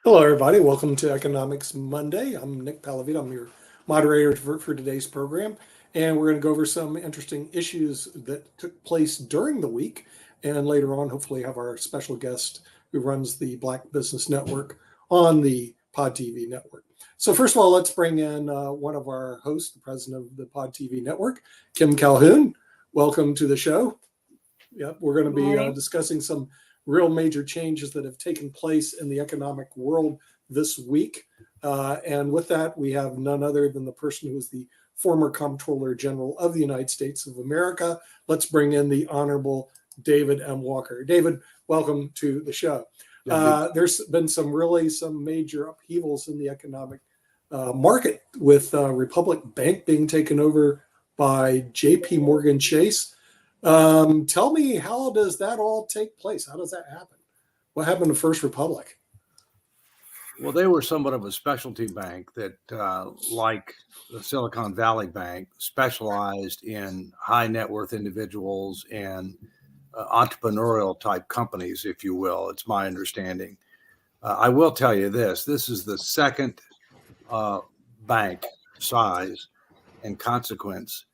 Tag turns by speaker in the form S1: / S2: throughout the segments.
S1: Hello, everybody. Welcome to Economics Monday. I'm Nick Palavito. I'm your moderator for today's program. And we're going to go over some interesting issues that took place during the week. And later on, hopefully, have our special guest who runs the Black Business Network on the Pod TV network. So first of all, let's bring in one of our hosts, the president of the Pod TV network, Kim Calhoun. Welcome to the show. Yep, we're going to be discussing some real major changes that have taken place in the economic world this week. And with that, we have none other than the person who is the former Comptroller General of the United States of America. Let's bring in the Honorable David M. Walker. David, welcome to the show. There's been some major upheavals in the economic market with Republic Bank being taken over by JP Morgan Chase. Tell me, how does that all take place? How does that happen? What happened to First Republic?
S2: Well, they were somewhat of a specialty bank that, like the Silicon Valley Bank, specialized in high net worth individuals and entrepreneurial type companies, if you will. It's my understanding. I will tell you this is the second bank size and consequence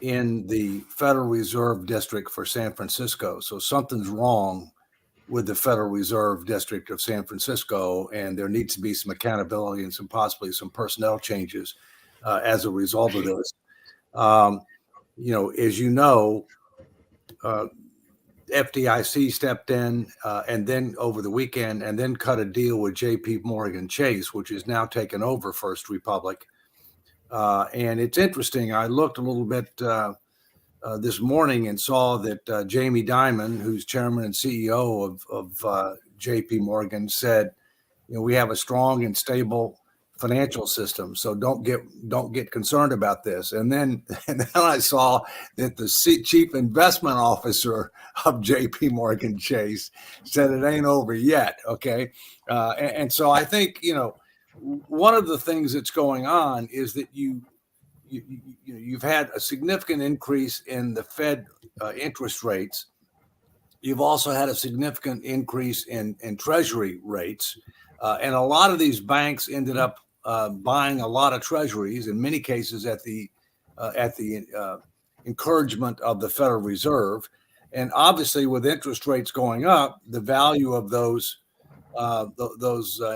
S2: in the Federal Reserve District for San Francisco. So something's wrong with the Federal Reserve District of San Francisco, and there needs to be some accountability and possibly some personnel changes as a result of this. As you know, FDIC stepped in and then over the weekend and then cut a deal with JP Morgan Chase, which is now taken over First Republic. And it's interesting. I looked a little bit this morning and saw that Jamie Dimon, who's chairman and CEO of JP Morgan, said, we have a strong and stable financial system, so don't get concerned about this. And then I saw that the chief investment officer of JP Morgan Chase said it ain't over yet. Okay, and so I think one of the things that's going on is that you've had a significant increase in the Fed interest rates. You've also had a significant increase in Treasury rates, and a lot of these banks ended up buying a lot of treasuries, in many cases at the encouragement of the Federal Reserve. And obviously, with interest rates going up, the value of those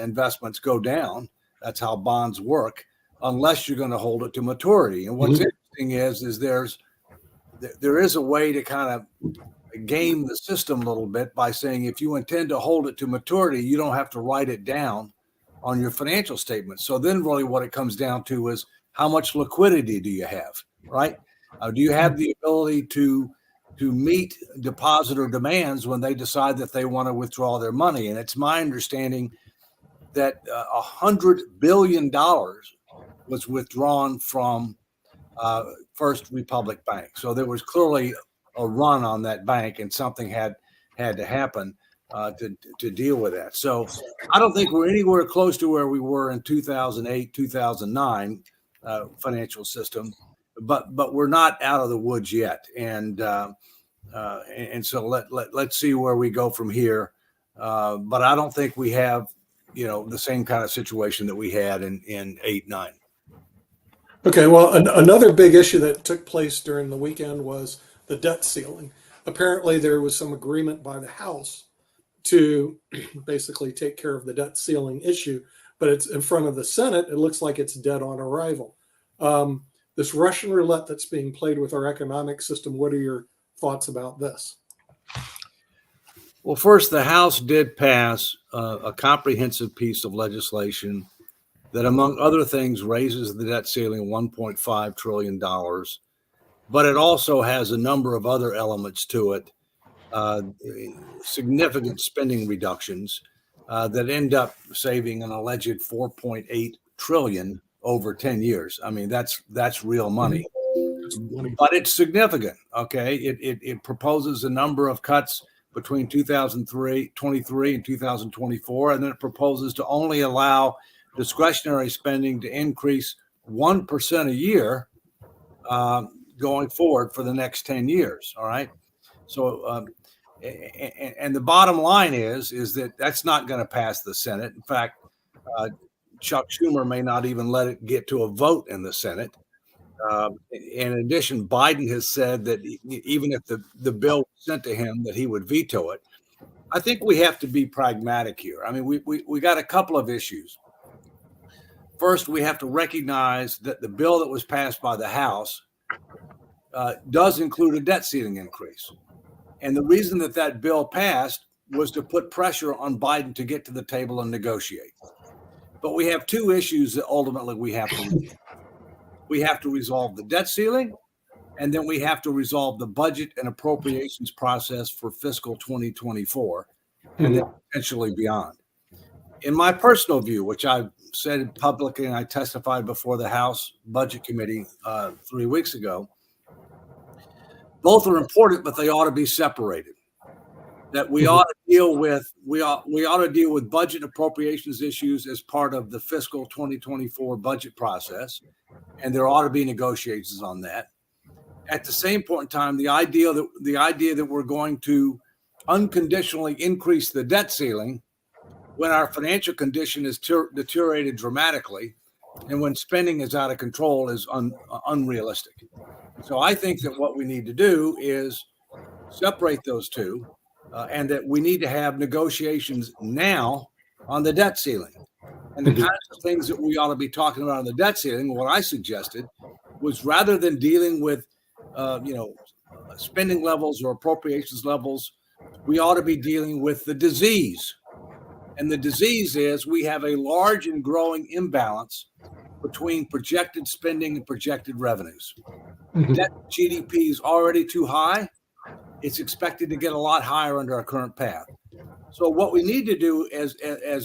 S2: investments go down. That's how bonds work, unless you're going to hold it to maturity. And what's interesting is there is a way to kind of game the system a little bit by saying if you intend to hold it to maturity, you don't have to write it down on your financial statement. So then really what it comes down to is how much liquidity do you have, right? Do you have the ability to meet depositor demands when they decide that they want to withdraw their money? And it's my understanding that $100 billion was withdrawn from First Republic Bank. So there was clearly a run on that bank, and something had to happen to deal with that. So I don't think we're anywhere close to where we were in 2008, 2009 financial system, but we're not out of the woods yet. And so let's see where we go from here. But I don't think we have, the same kind of situation that we had in 8-9.
S1: Okay, well, another big issue that took place during the weekend was the debt ceiling. Apparently, there was some agreement by the House to basically take care of the debt ceiling issue, but it's in front of the Senate. It looks like it's dead on arrival. This Russian roulette that's being played with our economic system, what are your thoughts about this?
S2: Well, first, the House did pass a comprehensive piece of legislation that, among other things, raises the debt ceiling $1.5 trillion, but it also has a number of other elements to it, significant spending reductions that end up saving an alleged 4.8 trillion over 10 years. I mean, that's real money, but it's significant. Okay, it proposes a number of cuts between 2023 and 2024, and then it proposes to only allow discretionary spending to increase 1% a year going forward for the next 10 years. All right. So, and the bottom line is that that's not going to pass the Senate. In fact, Chuck Schumer may not even let it get to a vote in the Senate. In addition, Biden has said that even if the bill was sent to him, that he would veto it. I think we have to be pragmatic here. I mean, we got a couple of issues. First, we have to recognize that the bill that was passed by the House does include a debt ceiling increase. And the reason that bill passed was to put pressure on Biden to get to the table and negotiate. But we have two issues that ultimately we have to resolve. We have to resolve the debt ceiling, and then we have to resolve the budget and appropriations process for fiscal 2024 and then potentially beyond. In my personal view, which I've said publicly and I testified before the House Budget Committee 3 weeks ago, both are important, but they ought to be separated. That we ought to deal with we ought to deal with budget appropriations issues as part of the fiscal 2024 budget process, and there ought to be negotiations on that. At the same point in time, the idea that we're going to unconditionally increase the debt ceiling when our financial condition is deteriorated dramatically and when spending is out of control is unrealistic. So I think that what we need to do is separate those two, and that we need to have negotiations now on the debt ceiling. And the kinds of things that we ought to be talking about on the debt ceiling, what I suggested was, rather than dealing with spending levels or appropriations levels, we ought to be dealing with the disease. And the disease is we have a large and growing imbalance between projected spending and projected revenues. Debt GDP is already too high. It's expected to get a lot higher under our current path. So what we need to do as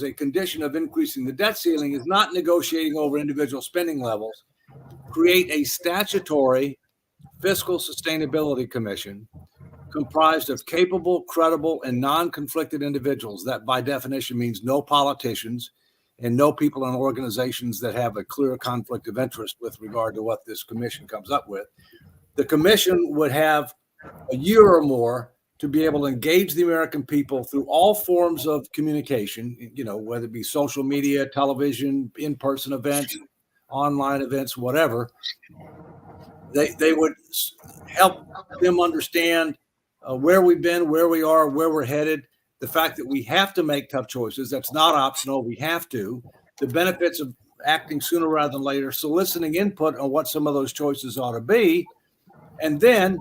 S2: a condition of increasing the debt ceiling is not negotiating over individual spending levels, create a statutory fiscal sustainability commission comprised of capable, credible, and non-conflicted individuals. That by definition means no politicians and no people in organizations that have a clear conflict of interest with regard to what this commission comes up with. The commission would have a year or more to be able to engage the American people through all forms of communication, whether it be social media, television, in-person events, online events, whatever. They would help them understand where we've been, where we are, where we're headed, the fact that we have to make tough choices. That's not optional. We have to. The benefits of acting sooner rather than later, soliciting input on what some of those choices ought to be, and then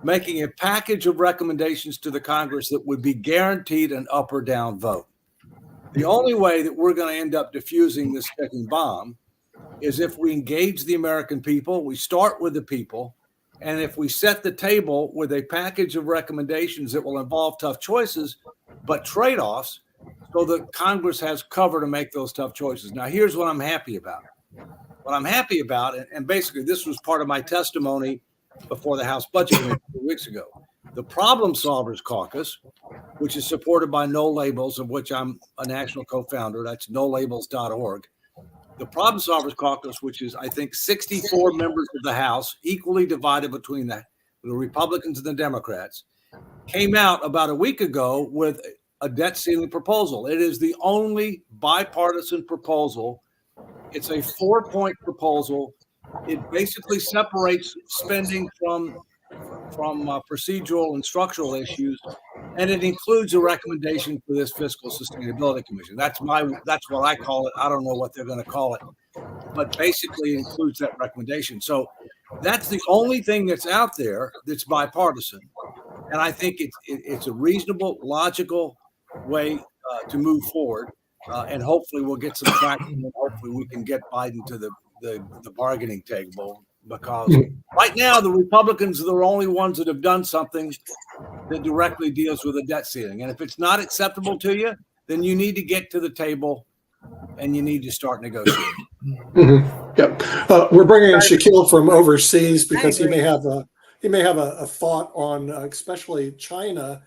S2: making a package of recommendations to the Congress that would be guaranteed an up or down vote. The only way that we're going to end up diffusing this ticking bomb is if we engage the American people, we start with the people, and if we set the table with a package of recommendations that will involve tough choices, but trade-offs, so that Congress has cover to make those tough choices. Now, here's what I'm happy about. What I'm happy about, and basically this was part of my testimony before the House Budget Committee 2 weeks ago. The Problem Solvers Caucus, which is supported by No Labels, of which I'm a national co-founder, that's nolabels.org. The Problem Solvers Caucus, which is, I think, 64 members of the House, equally divided between the Republicans and the Democrats, came out about a week ago with a debt ceiling proposal. It is the only bipartisan proposal. It's a 4-point proposal. It basically separates spending from procedural and structural issues, and it includes a recommendation for this fiscal sustainability commission. That's what I call it. I don't know what they're going to call it, but basically it includes that recommendation. So that's the only thing that's out there that's bipartisan, and I think it's a reasonable, logical way to move forward, and hopefully we'll get some traction, and hopefully we can get Biden to the bargaining table because right now the Republicans are the only ones that have done something that directly deals with the debt ceiling. And if it's not acceptable to you, then you need to get to the table and you need to start negotiating.
S1: Yep. We're bringing in Shaquille from overseas because he may have a thought on especially China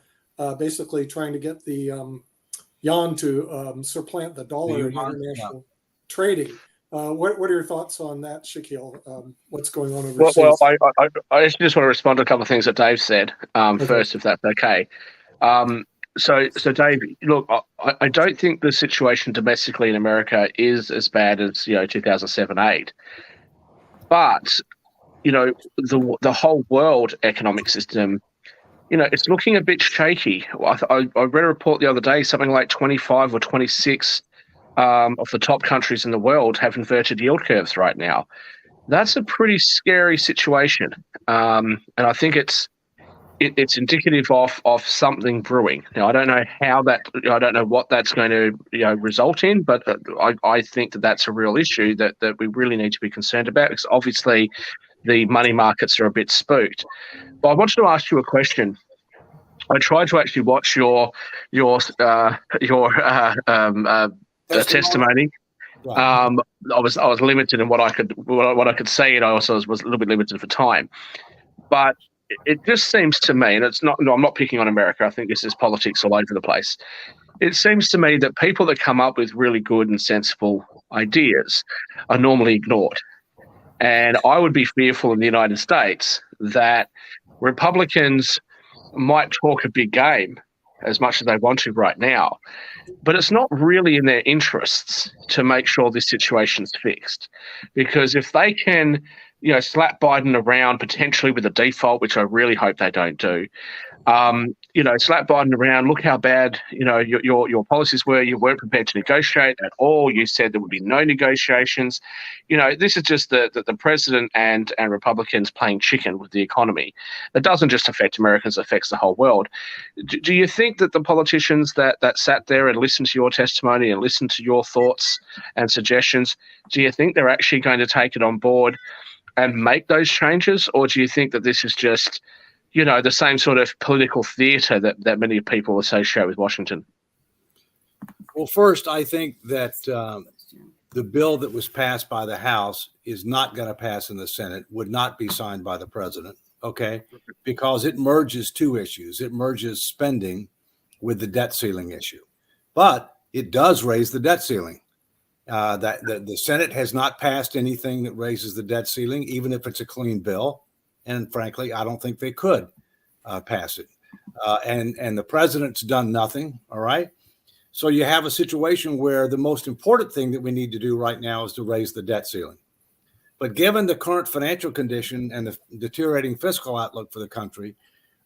S1: basically trying to get the yuan to supplant the dollar in international trading. What are your thoughts on that, Shaquille? What's going on overseas?
S3: Well, I just want to respond to a couple of things that Dave said first, if that's okay. So Dave, look, I don't think the situation domestically in America is as bad as 2007-8, but the whole world economic system, it's looking a bit shaky. I read a report the other day, something like 25 or 26 of the top countries in the world have inverted yield curves right now. That's a pretty scary situation, and I think it's indicative of something brewing. Now, I don't know I don't know what that's going to result in, but I think that's a real issue that we really need to be concerned about, because obviously the money markets are a bit spooked. But I wanted to ask you a question. I tried to actually watch your testimony. Right. I was limited in what I could say, and I also was a little bit limited for time. But it just seems to me, and I'm not picking on America. I think this is politics all over the place. It seems to me that people that come up with really good and sensible ideas are normally ignored. And I would be fearful in the United States that Republicans might talk a big game as much as they want to right now, but it's not really in their interests to make sure this situation's fixed. Because if they can, slap Biden around potentially with a default, which I really hope they don't do, slap Biden around, look how bad, your policies were, you weren't prepared to negotiate at all, you said there would be no negotiations. This is just the president and Republicans playing chicken with the economy. It doesn't just affect Americans, it affects the whole world. Do you think that the politicians that sat there and listened to your testimony and listened to your thoughts and suggestions, do you think they're actually going to take it on board and make those changes? Or do you think that this is just the same sort of political theater that many people associate with Washington?
S2: Well, first, I think that the bill that was passed by the House is not going to pass in the Senate, would not be signed by the president, okay? Because it merges two issues. It merges spending with the debt ceiling issue. But it does raise the debt ceiling. That the Senate has not passed anything that raises the debt ceiling, even if it's a clean bill. And frankly, I don't think they could pass it. And the president's done nothing. All right. So you have a situation where the most important thing that we need to do right now is to raise the debt ceiling. But given the current financial condition and the deteriorating fiscal outlook for the country,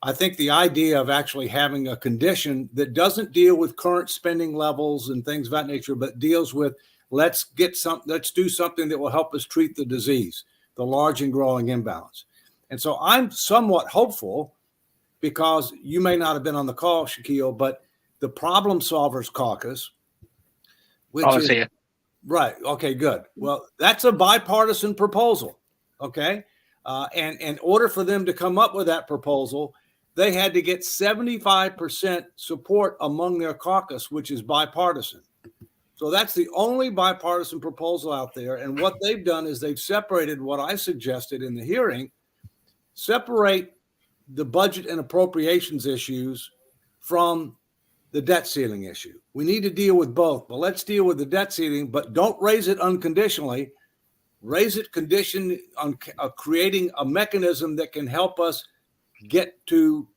S2: I think the idea of actually having a condition that doesn't deal with current spending levels and things of that nature, but deals with let's do something that will help us treat the disease, the large and growing imbalance. And so I'm somewhat hopeful, because you may not have been on the call, Shaquille, but the Problem Solvers Caucus, which is
S3: see it.
S2: Right. Okay, good. Well, that's a bipartisan proposal. Okay. And in order for them to come up with that proposal, they had to get 75% support among their caucus, which is bipartisan. So that's the only bipartisan proposal out there. And what they've done is they've separated what I suggested in the hearing, separate the budget and appropriations issues from the debt ceiling issue. We need to deal with both, but let's deal with the debt ceiling, but don't raise it unconditionally. Raise it conditioned on creating a mechanism that can help us get to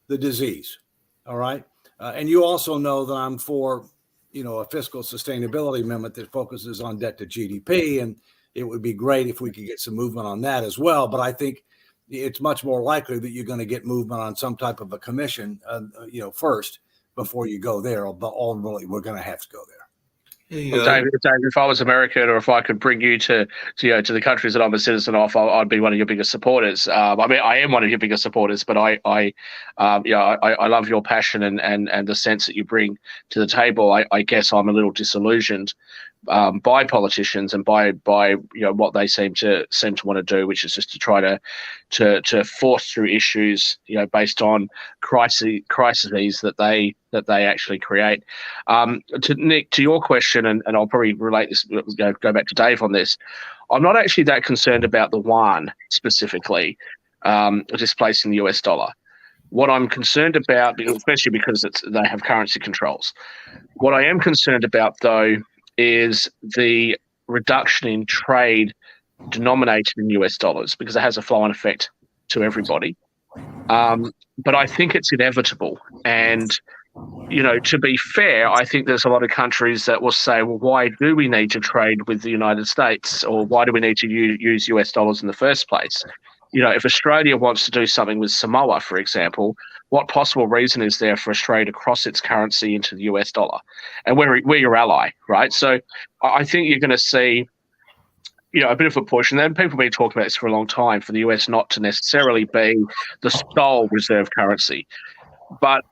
S2: the disease. All right. And you also know that I'm for, a fiscal sustainability amendment that focuses on debt to GDP. And it would be great if we could get some movement on that as well. But I think it's much more likely that you're going to get movement on some type of a commission, first before you go there. But ultimately, we're going to have to go there.
S3: Well, Dave, if I was American, or if I could bring you to the countries that I'm a citizen of, I'd be one of your biggest supporters. I am one of your biggest supporters, but I love your passion and the sense that you bring to the table. I guess I'm a little disillusioned by politicians and by what they seem to want to do, which is just to try to force through issues based on crises that they actually create. To Nick, to your question, and I'll probably relate this, go back to Dave on this. I'm not actually that concerned about the yuan specifically displacing the US dollar. What I'm concerned about, especially because they have currency controls, what I am concerned about though is the reduction in trade denominated in US dollars, because it has a flow-on effect to everybody. But I think it's inevitable. And, to be fair, I think there's a lot of countries that will say, well, why do we need to trade with the United States? Or why do we need to use US dollars in the first place? If Australia wants to do something with Samoa, for example, what possible reason is there for Australia to cross its currency into the US dollar? And we're your ally, right? So I think you're going to see, a bit of a push. And then people have been talking about this for a long time, for the US not to necessarily be the sole reserve currency. But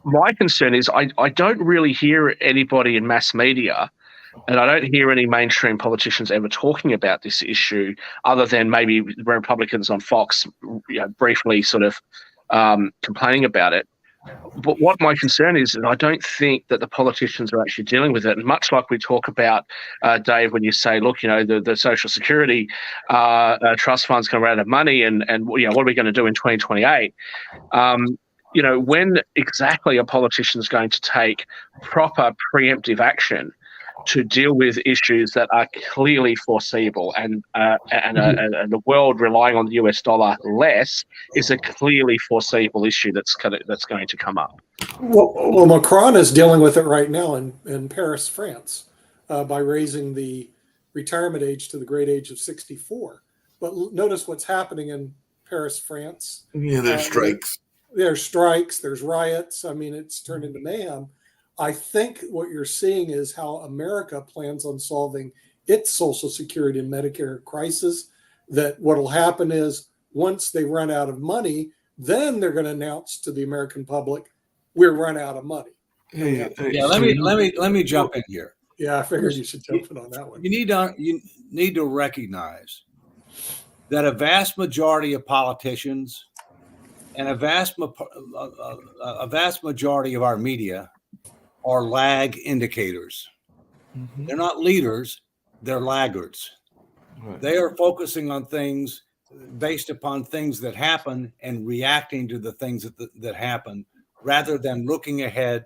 S3: my concern is I don't really hear anybody in mass media, and I don't hear any mainstream politicians ever talking about this issue, other than maybe Republicans on Fox, briefly sort of complaining about it. But what my concern is I don't think that the politicians are actually dealing with it. And much like we talk about, Dave, when you say, look, the Social Security trust fund's going to run out of money, and what are we going to do in 2028? When exactly are politicians going to take proper preemptive action to deal with issues that are clearly foreseeable, and the world relying on the US dollar less is a clearly foreseeable issue that's going to come up.
S1: Well, Macron is dealing with it right now in Paris, France, by raising the retirement age to the great age of 64. But notice what's happening in Paris, France.
S4: Yeah, there's strikes.
S1: There's strikes. There's riots. I mean, it's turned into mayhem. I think what you're seeing is how America plans on solving its Social Security and Medicare crisis. That what will happen is once they run out of money, then they're going to announce to the American public, we're run out of money.
S4: Hey,
S2: Let me jump in here.
S1: Yeah, I figured you should jump in on that one.
S2: You need to recognize that a vast majority of politicians and a vast majority of our media are lag indicators.
S4: Mm-hmm.
S2: They're not leaders, they're laggards.
S4: Right.
S2: They are focusing on things based upon things that happen and reacting to the things that happen, rather than looking ahead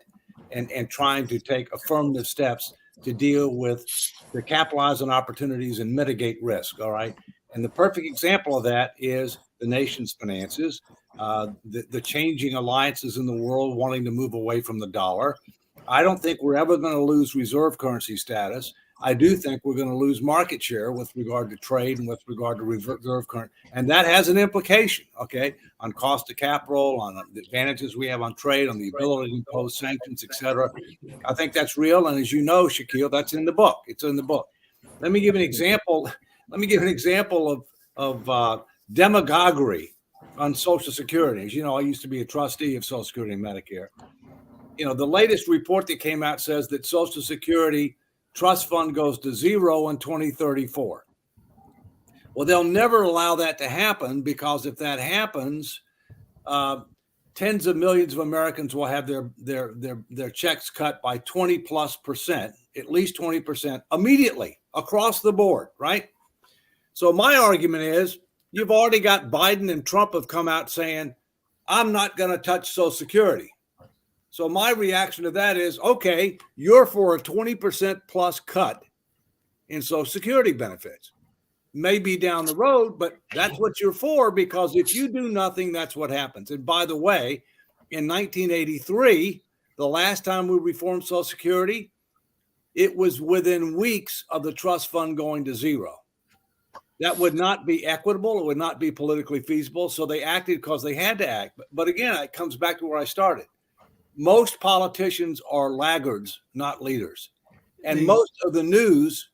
S2: and trying to take affirmative steps to deal with, to capitalize on opportunities and mitigate risk. All right. And the perfect example of that is the nation's finances, the changing alliances in the world wanting to move away from the dollar. I don't think we're ever going to lose reserve currency status. I do think we're going to lose market share with regard to trade and with regard to reserve currency. And that has an implication, okay, on cost of capital, on the advantages we have on trade, on the ability to impose sanctions, et cetera. I think that's real. And as you know, Shaquille, that's in the book. It's in the book. Let me give an example. Of demagoguery on Social Security. As you know, I used to be a trustee of Social Security and Medicare. The latest report that came out says that Social Security trust fund goes to zero in 2034. Well, they'll never allow that to happen, because if that happens, tens of millions of Americans will have their checks cut by 20+%, at least 20% immediately across the board, right? So my argument is, you've already got Biden and Trump have come out saying, I'm not going to touch Social Security. So my reaction to that is, okay, you're for a 20% plus cut in Social Security benefits. Maybe down the road, but that's what you're for, because if you do nothing, that's what happens. And by the way, in 1983, the last time we reformed Social Security, it was within weeks of the trust fund going to zero. That would not be equitable. It would not be politically feasible. So they acted because they had to act. But again, it comes back to where I started. Most politicians are laggards, not leaders. And most of the news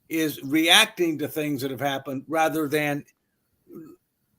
S2: is reacting to things that have happened rather than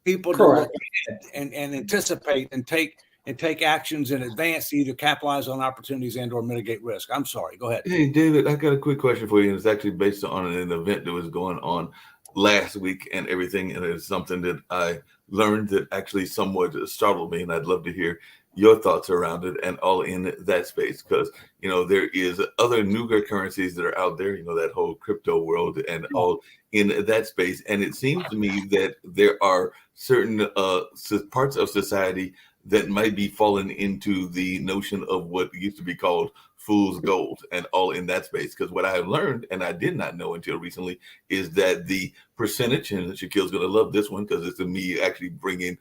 S2: people to look ahead and anticipate and take and take actions in advance to either capitalize on opportunities and or mitigate risk. I'm sorry. Go ahead.
S4: Hey, David, I got a quick question for you. And it's actually based on an event that was going on last week and everything. And it's something that I learned that actually somewhat startled me. And I'd love to hear your thoughts around it and all in that space. Because, there is other newer currencies that are out there, that whole crypto world and all in that space. And it seems to me that there are certain parts of society that might be falling into the notion of what used to be called fool's gold and all in that space. Because what I have learned, and I did not know until recently, is that the percentage, and Shaquille's going to love this one because it's me actually bringing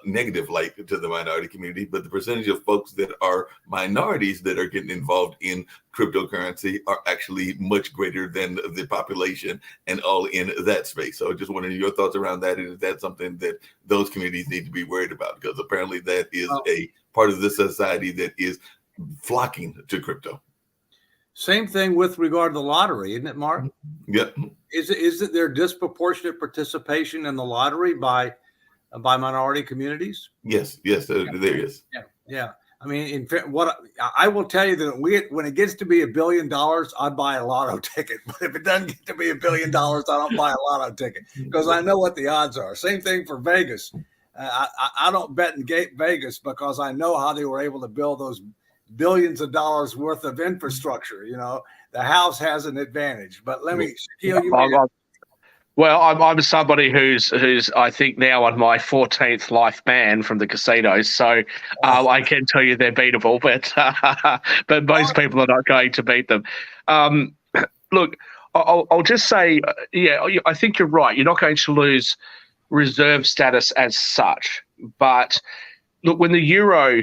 S4: negative light to the minority community, but the percentage of folks that are minorities that are getting involved in cryptocurrency are actually much greater than the population and all in that space. So just wanted your thoughts around that. Is that something that those communities need to be worried about? Because apparently that is a part of the society that is flocking to crypto.
S2: Same thing with regard to the lottery, isn't it, Mark?
S4: Yep.
S2: Is it there disproportionate participation in the lottery by minority communities?
S4: Yes, there is.
S2: Yeah. I mean, what I will tell you that when it gets to be $1 billion, I buy a lotto ticket. But if it doesn't get to be $1 billion, I don't buy a lotto ticket because I know what the odds are. Same thing for Vegas. I don't bet in Vegas because I know how they were able to build those billions of dollars worth of infrastructure. The house has an advantage. But let me, Shaquille,
S3: Well, I'm somebody who's I think now on my 14th life ban from the casinos, so I can tell you they're beatable, but most people are not going to beat them. Look, I'll just say, I think you're right. You're not going to lose reserve status as such, but look, when the euro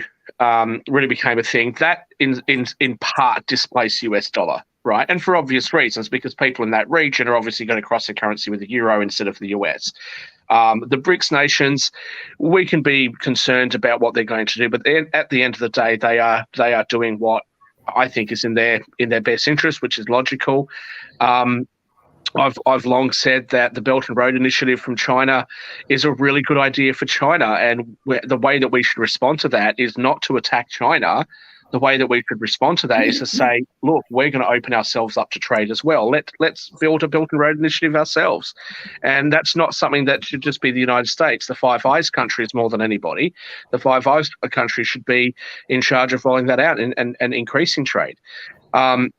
S3: really became a thing, that in part displaced US dollar. Right. And for obvious reasons, because people in that region are obviously going to cross the currency with the euro instead of the US. The BRICS nations, we can be concerned about what they're going to do, but at the end of the day, they are doing what I think is in their best interest, which is logical. I've long said that the Belt and Road Initiative from China is a really good idea for China, and the way that we should respond to that is not to attack China. The way that we could respond to that is to say, look, we're going to open ourselves up to trade as well. Let's build a Belt and Road Initiative ourselves. And that's not something that should just be the United States. The Five Eyes countries more than anybody. The Five Eyes countries should be in charge of rolling that out and increasing trade.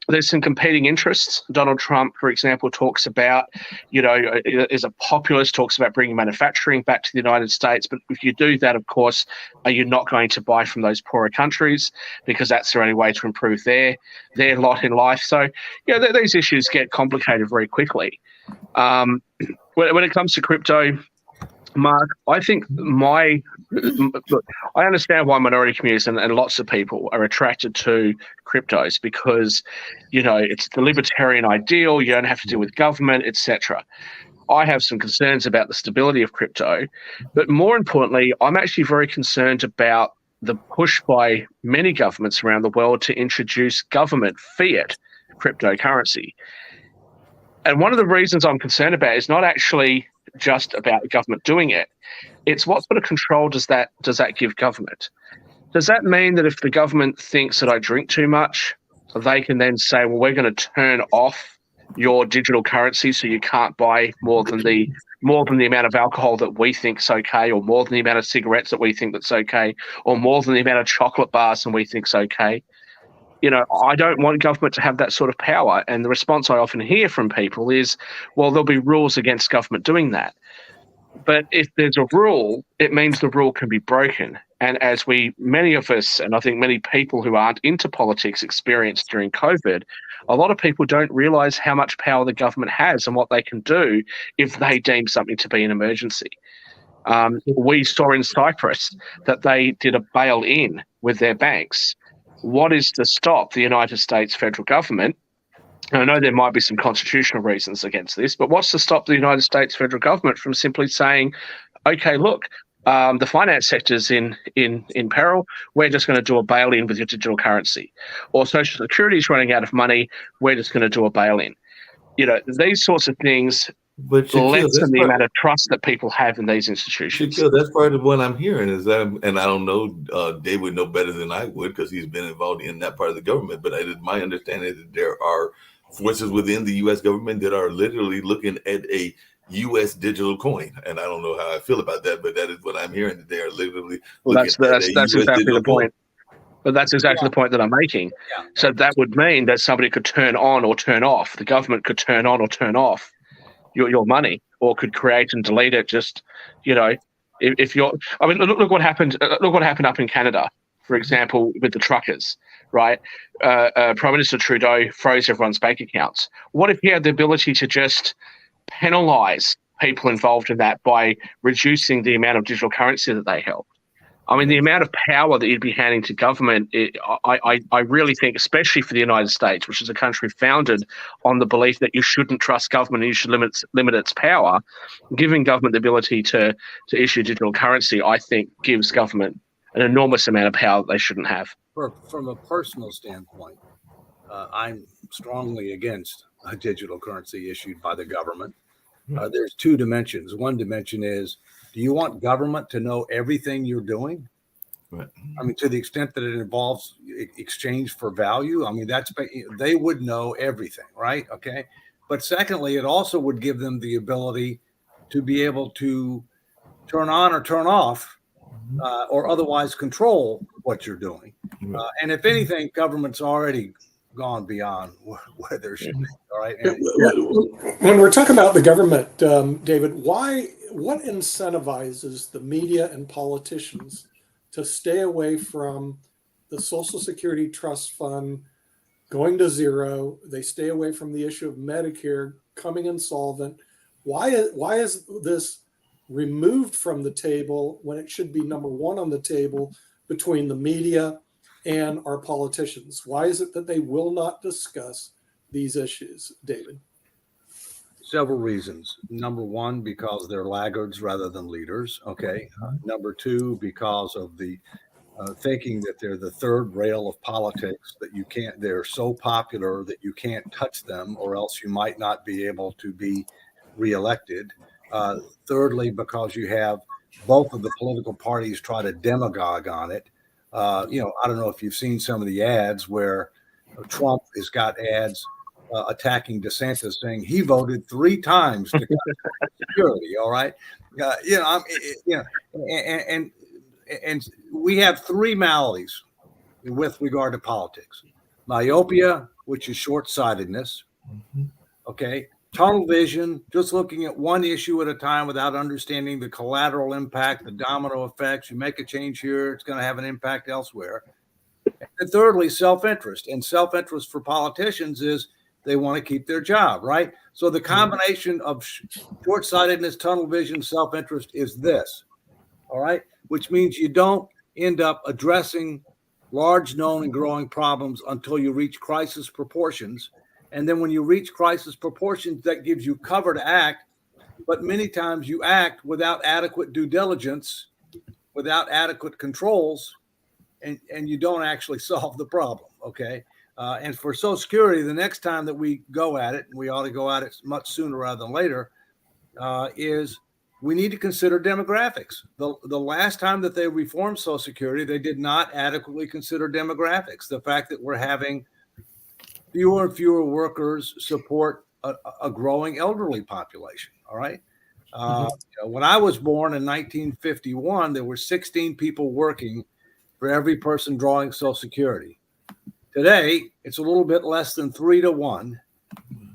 S3: There's some competing interests. Donald Trump, for example, talks about, is a populist, talks about bringing manufacturing back to the United States. But if you do that, of course, are you not going to buy from those poorer countries because that's their only way to improve their lot in life? So, these issues get complicated very quickly. When it comes to crypto, Mark, I think look, I understand why minority communities and lots of people are attracted to cryptos because, it's the libertarian ideal. You don't have to deal with government, etc. I have some concerns about the stability of crypto, but more importantly, I'm actually very concerned about the push by many governments around the world to introduce government fiat cryptocurrency. And one of the reasons I'm concerned about is not actually just about the government doing it. It's what sort of control does that give government? Does that mean that if the government thinks that I drink too much, they can then say, well, we're going to turn off your digital currency so you can't buy more than the amount of alcohol that we think's okay, or more than the amount of cigarettes that we think that's okay, or more than the amount of chocolate bars that we think's okay? I don't want government to have that sort of power. And the response I often hear from people is, well, there'll be rules against government doing that. But if there's a rule, it means the rule can be broken. And as many of us, and I think many people who aren't into politics experienced during COVID, a lot of people don't realize how much power the government has and what they can do if they deem something to be an emergency. We saw in Cyprus that they did a bail-in with their banks. What is to stop the United States federal government? And I know there might be some constitutional reasons against this, but what's to stop the United States federal government from simply saying, okay, look, the finance sector's in peril, we're just going to do a bail-in with your digital currency. Or Social Security is running out of money, we're just going to do a bail-in. These sorts of things
S4: But Shaquille,
S3: lessen the amount of trust that people have in these institutions.
S4: Shaquille, that's part of what I'm hearing is that, and I don't know, Dave would know better than I would because he's been involved in that part of the government. But it is my understanding that there are forces within the U.S. government that are literally looking at a U.S. digital coin, and I don't know how I feel about that, but that is what I'm hearing. That they are literally looking at a
S3: That's
S4: US
S3: exactly
S4: digital
S3: the point.
S4: coin.
S3: But that's exactly the point that I'm making.
S2: Yeah.
S3: So that would mean that somebody could turn on or turn off. The government could turn on or turn off your money, or could create and delete it. Just, you know, if you're, I mean, look what happened. Look what happened up in Canada, for example, with the truckers, right? Prime Minister Trudeau froze everyone's bank accounts. What if he had the ability to just penalise people involved in that by reducing the amount of digital currency that they held? I mean, the amount of power that you'd be handing to government, I really think, especially for the United States, which is a country founded on the belief that you shouldn't trust government and you should limit its power, giving government the ability to issue digital currency, I think, gives government an enormous amount of power that they shouldn't have.
S2: From a personal standpoint, I'm strongly against a digital currency issued by the government. There's two dimensions. One dimension is, do you want government to know everything you're doing?
S4: Right.
S2: I mean, to the extent that it involves exchange for value, I mean, they would know everything, right? Okay. But secondly, it also would give them the ability to be able to turn on or turn off or otherwise control what you're doing. And if anything, government's already gone beyond where there should be. All right.
S1: When we're talking about the government, David, what incentivizes the media and politicians to stay away from the Social Security Trust Fund going to zero? They stay away from the issue of Medicare coming insolvent. Why is this removed from the table when it should be number one on the table between the media and our politicians? Why is it that they will not discuss these issues, David?
S2: Several reasons. Number one, because they're laggards rather than leaders. Okay. Number two, because of the thinking that they're the third rail of politics, that they're so popular that you can't touch them or else you might not be able to be reelected. Thirdly, because you have both of the political parties try to demagogue on it. I don't know if you've seen some of the ads where Trump has got ads attacking DeSantis, saying he voted 3 times to cut security. All right, and we have 3 maladies with regard to politics: myopia, which is short-sightedness. Okay, tunnel vision, just looking at one issue at a time without understanding the collateral impact, the domino effects. You make a change here, it's going to have an impact elsewhere. And thirdly, self-interest. And self-interest for politicians is they want to keep their job, right? So the combination of short-sightedness, tunnel vision, self-interest is this, all right? Which means you don't end up addressing large known and growing problems until you reach crisis proportions. And then when you reach crisis proportions, that gives you cover to act. But many times you act without adequate due diligence, without adequate controls, and you don't actually solve the problem, okay? And for Social Security, the next time that we go at it, and we ought to go at it much sooner rather than later, is we need to consider demographics. The last time that they reformed Social Security, they did not adequately consider demographics. The fact that we're having fewer and fewer workers support a growing elderly population, all right? When I was born in 1951, there were 16 people working for every person drawing Social Security. Today, it's a little bit less than 3 to 1.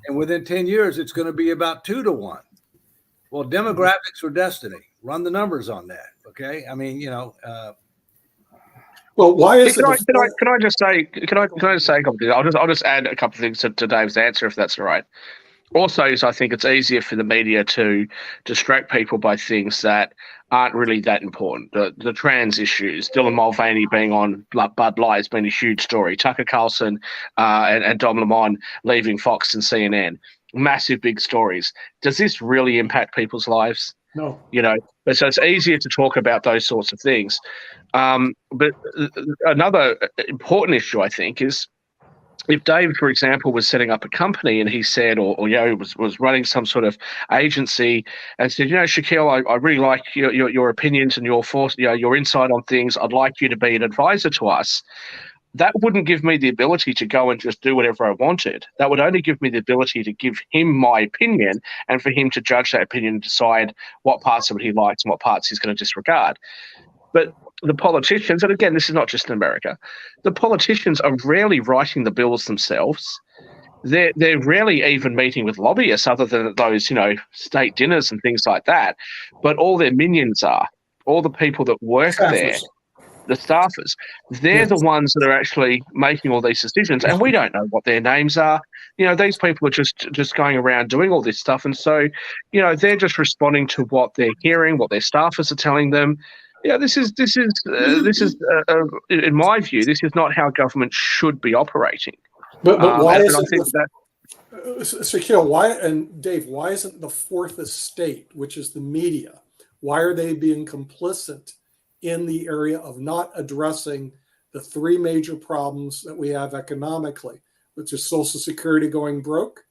S2: And within 10 years, it's going to be about 2 to 1. Well, demographics are destiny. Run the numbers on that. Okay. I mean,
S1: well, why is
S3: Can I just say a couple of things? I'll just add a couple of things to Dave's answer, if that's all right. Also, I think it's easier for the media to distract people by things that aren't really that important. The trans issues, Dylan Mulvaney being on Bud Light has been a huge story. Tucker Carlson and Dom Lemon leaving Fox and CNN, massive big stories. Does this really impact people's lives?
S1: No.
S3: But so it's easier to talk about those sorts of things. But another important issue, I think, is if Dave, for example, was setting up a company and he said, or was running some sort of agency and said, Shaquille, I really like your opinions and your insight on things. I'd like you to be an advisor to us. That wouldn't give me the ability to go and just do whatever I wanted. That would only give me the ability to give him my opinion and for him to judge that opinion and decide what parts of it he likes and what parts he's going to disregard. But the politicians, and again, this is not just in America, the politicians are rarely writing the bills themselves. They're rarely even meeting with lobbyists other than at those, state dinners and things like that. But all their minions are, all the people that work there, the staffers, they're the ones that are actually making all these decisions, and we don't know what their names are. These people are just going around doing all this stuff, and so, they're just responding to what they're hearing, what their staffers are telling them. This is in my view, this is not how government should be operating.
S1: But why isn't
S3: Shaquille,
S1: why isn't the fourth estate, which is the media, why are they being complicit in the area of not addressing the three major problems that we have economically, which is Social Security going broke,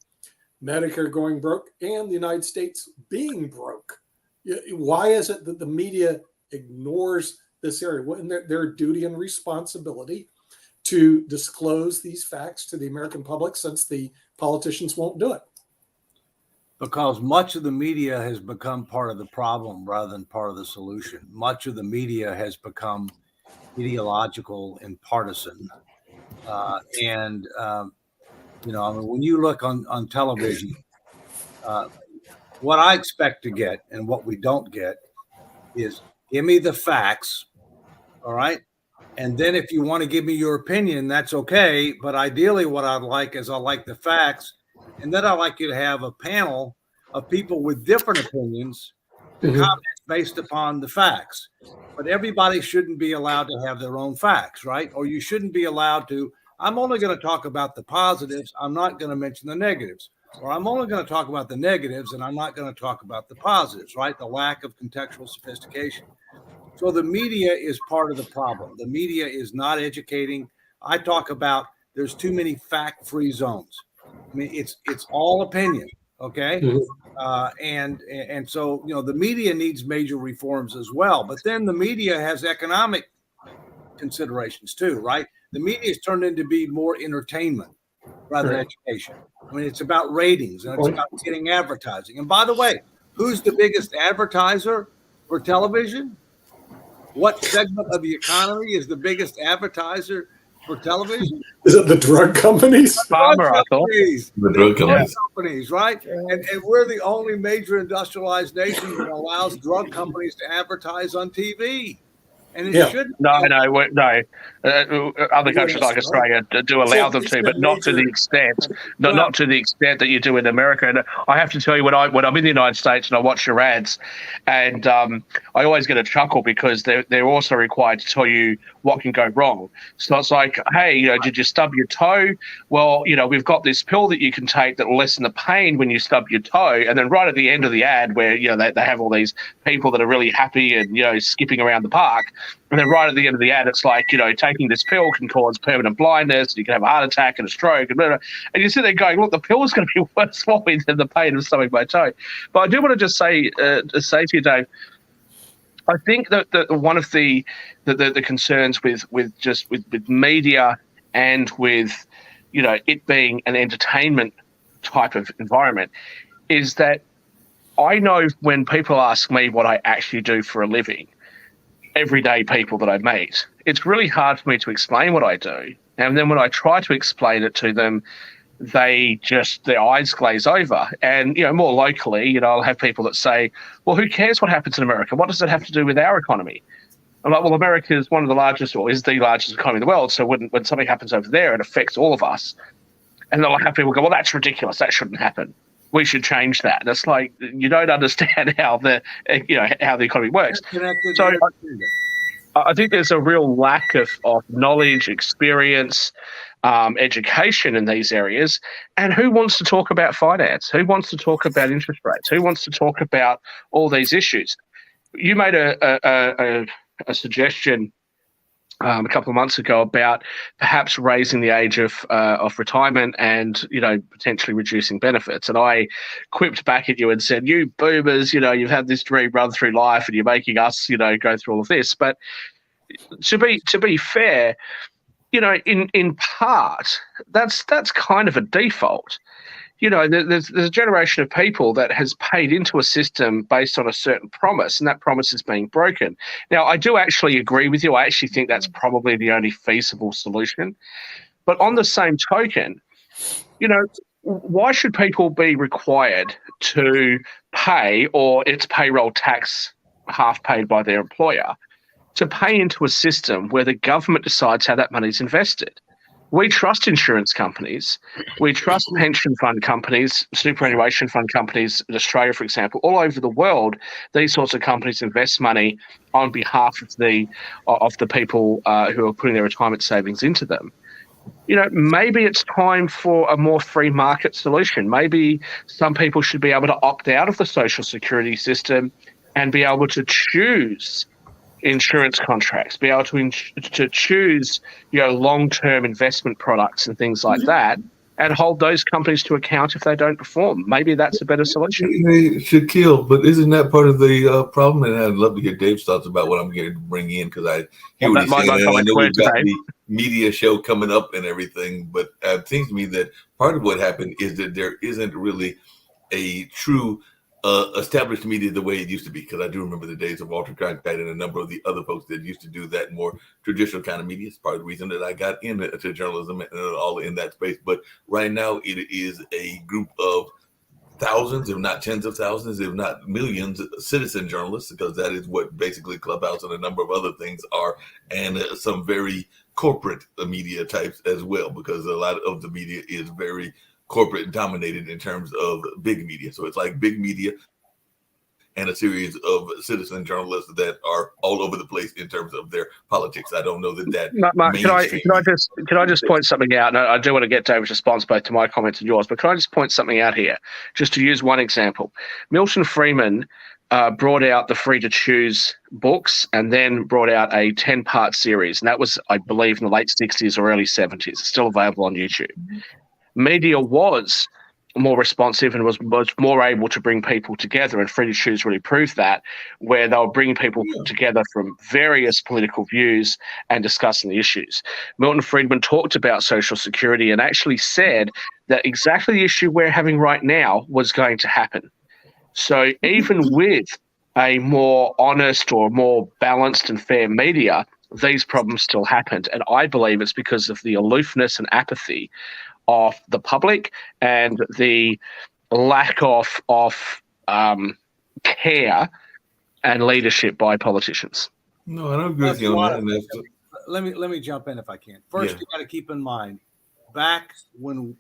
S1: Medicare going broke, and the United States being broke? Why is it that the media ignores this area? When their duty and responsibility to disclose these facts to the American public, since the politicians won't do it?
S2: Because much of the media has become part of the problem rather than part of the solution. Much of the media has become ideological and partisan. When you look on television, what I expect to get and what we don't get is, give me the facts, all right? And then if you want to give me your opinion, that's okay. But ideally, what I'd like is the facts. And then I'd like you to have a panel of people with different opinions and comments based upon the facts. But everybody shouldn't be allowed to have their own facts, right? Or you shouldn't be allowed to, I'm only going to talk about the positives. I'm not going to mention the negatives. Or I'm only going to talk about the negatives and I'm not going to talk about the positives, right? The lack of contextual sophistication. So the media is part of the problem. The media is not educating. I talk about there's too many fact-free zones. I mean, it's all opinion, okay? And so, the media needs major reforms as well. But then the media has economic considerations too, right? The media is turned into be more entertainment rather than education. I mean, it's about ratings and it's about getting advertising. And by the way, who's the biggest advertiser for television? What segment of the economy is the biggest advertiser for television?
S1: Is it the drug companies?
S2: The drug companies, right? And we're the only major industrialized nation that allows drug companies to advertise on TV. And it shouldn't.
S3: No. Other countries like Australia do allow them to, but not to the extent, not to the extent that you do in America. And I have to tell you, when I'm in the United States and I watch your ads, and I always get a chuckle because they're also required to tell you what can go wrong. So it's like, hey, did you stub your toe? Well, we've got this pill that you can take that will lessen the pain when you stub your toe. And then right at the end of the ad, where they have all these people that are really happy and skipping around the park. And then right at the end of the ad, it's like, taking this pill can cause permanent blindness. You can have a heart attack and a stroke. And you sit there going, look, the pill is going to be worse for me than the pain of stubbing my toe. But I do want to just say to you, Dave, I think that one of the concerns with media and with, it being an entertainment type of environment is that I know when people ask me what I actually do for a living, everyday people that I meet, it's really hard for me to explain what I do. And then when I try to explain it to them, their eyes glaze over. And, more locally, I'll have people that say, well, who cares what happens in America? What does it have to do with our economy? I'm like, well, America is one of the largest, or is the largest economy in the world. So when something happens over there, it affects all of us. And they'll have people go, well, that's ridiculous. That shouldn't happen. We should change that. And it's like, you don't understand how the economy works. So I think there's a real lack of knowledge, experience, education in these areas. And who wants to talk about finance? Who wants to talk about interest rates? Who wants to talk about all these issues? You made a suggestion a couple of months ago about perhaps raising the age of retirement and, potentially reducing benefits. And I quipped back at you and said, "You boomers, you've had this dream run through life and you're making us, go through all of this." But to be fair, in part, that's kind of a default. There's a generation of people that has paid into a system based on a certain promise, and that promise is being broken. Now, I do actually agree with you. I actually think that's probably the only feasible solution. But on the same token, why should people be required to pay, or it's payroll tax half paid by their employer, to pay into a system where the government decides how that money is invested? We trust insurance companies. We trust pension fund companies, superannuation fund companies in Australia, for example. All over the world, these sorts of companies invest money on behalf of the people who are putting their retirement savings into them. Maybe it's time for a more free market solution. Maybe some people should be able to opt out of the social security system and be able to choose insurance contracts, be able to choose, long-term investment products and things like that, and hold those companies to account if they don't perform. Maybe that's a better solution.
S4: Shaquille, but isn't that part of the problem? And I'd love to hear Dave's thoughts about what I'm going to bring in, because I hear what he's saying. And I know we've got the media show coming up and everything, but it seems to me that part of what happened is that there isn't really a true established media the way it used to be, because I do remember the days of Walter Cronkite and a number of the other folks that used to do that more traditional kind of media. It's part of the reason that I got into journalism and all in that space. But right now it is a group of thousands, if not tens of thousands, if not millions, citizen journalists, because that is what basically Clubhouse and a number of other things are, and some very corporate media types as well, because a lot of the media is very corporate dominated in terms of big media. So it's like big media and a series of citizen journalists that are all over the place in terms of their politics. I don't know that
S3: Mark, can I just point something out? And I do want to get David's response both to my comments and yours, but can I just point something out here, just to use one example? Milton Friedman brought out the Free to Choose books and then brought out a 10-part series, and that was, I believe, in the late 60s or early 70s. It's still available on YouTube. Media was more responsive and was more able to bring people together, and Free to Choose really proved that, where they were bringing people together from various political views and discussing the issues. Milton Friedman talked about Social Security and actually said that exactly the issue we're having right now was going to happen. So even with a more honest or more balanced and fair media, these problems still happened. And I believe it's because of the aloofness and apathy of the public and the lack of care and leadership by politicians.
S4: No, I don't agree with you on that.
S2: Let me jump in if I can. First, you got to keep in mind, back when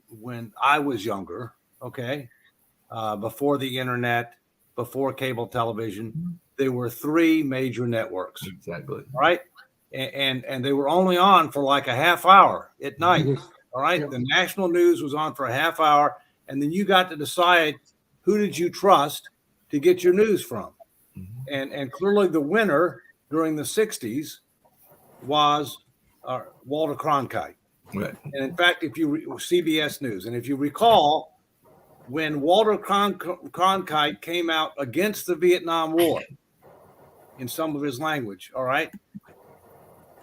S2: I was younger, okay, before the internet, before cable television, there were 3 major networks.
S4: Exactly.
S2: Right, and they were only on for like a half hour at night. All right. Yep. The national news was on for a half hour, and then you got to decide who did you trust to get your news from. Mm-hmm. And clearly the winner during the 60s was Walter Cronkite.
S4: Right.
S2: And in fact, if you CBS News, and if you recall, when Walter Cronkite came out against the Vietnam War in some of his language, all right,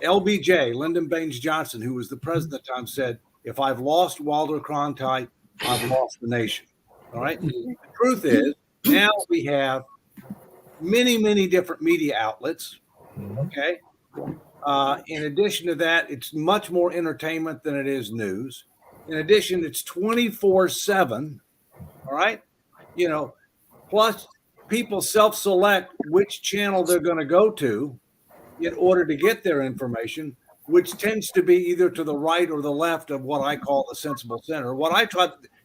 S2: LBJ, Lyndon Baines Johnson, who was the president at the time, said, "If I've lost Walter Cronkite, I've lost the nation." All right. The truth is, now we have many, many different media outlets. Okay. In addition to that, it's much more entertainment than it is news. In addition, it's 24/7. All right. Plus people self-select which channel they're going to go to in order to get their information, which tends to be either to the right or the left of what I call the sensible center.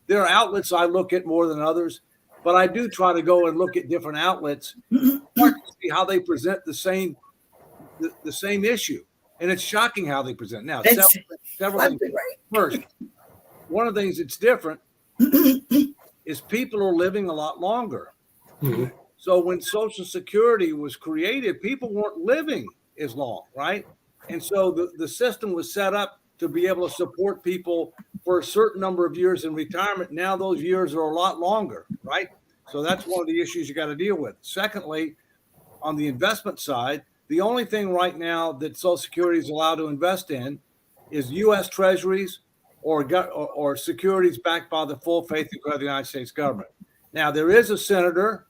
S2: There are outlets I look at more than others, but I do try to go and look at different outlets to see how they present the same issue. And it's shocking how they present. Now, several things. First, one of the things that's different is people are living a lot longer. Mm-hmm. So when Social Security was created, people weren't living as long, right? And so the system was set up to be able to support people for a certain number of years in retirement. Now those years are a lot longer, right? So that's one of the issues you got to deal with. Secondly, on the investment side, the only thing right now that Social Security is allowed to invest in is U.S. Treasuries or securities backed by the full faith and credit of the United States government. Now, there is a senator,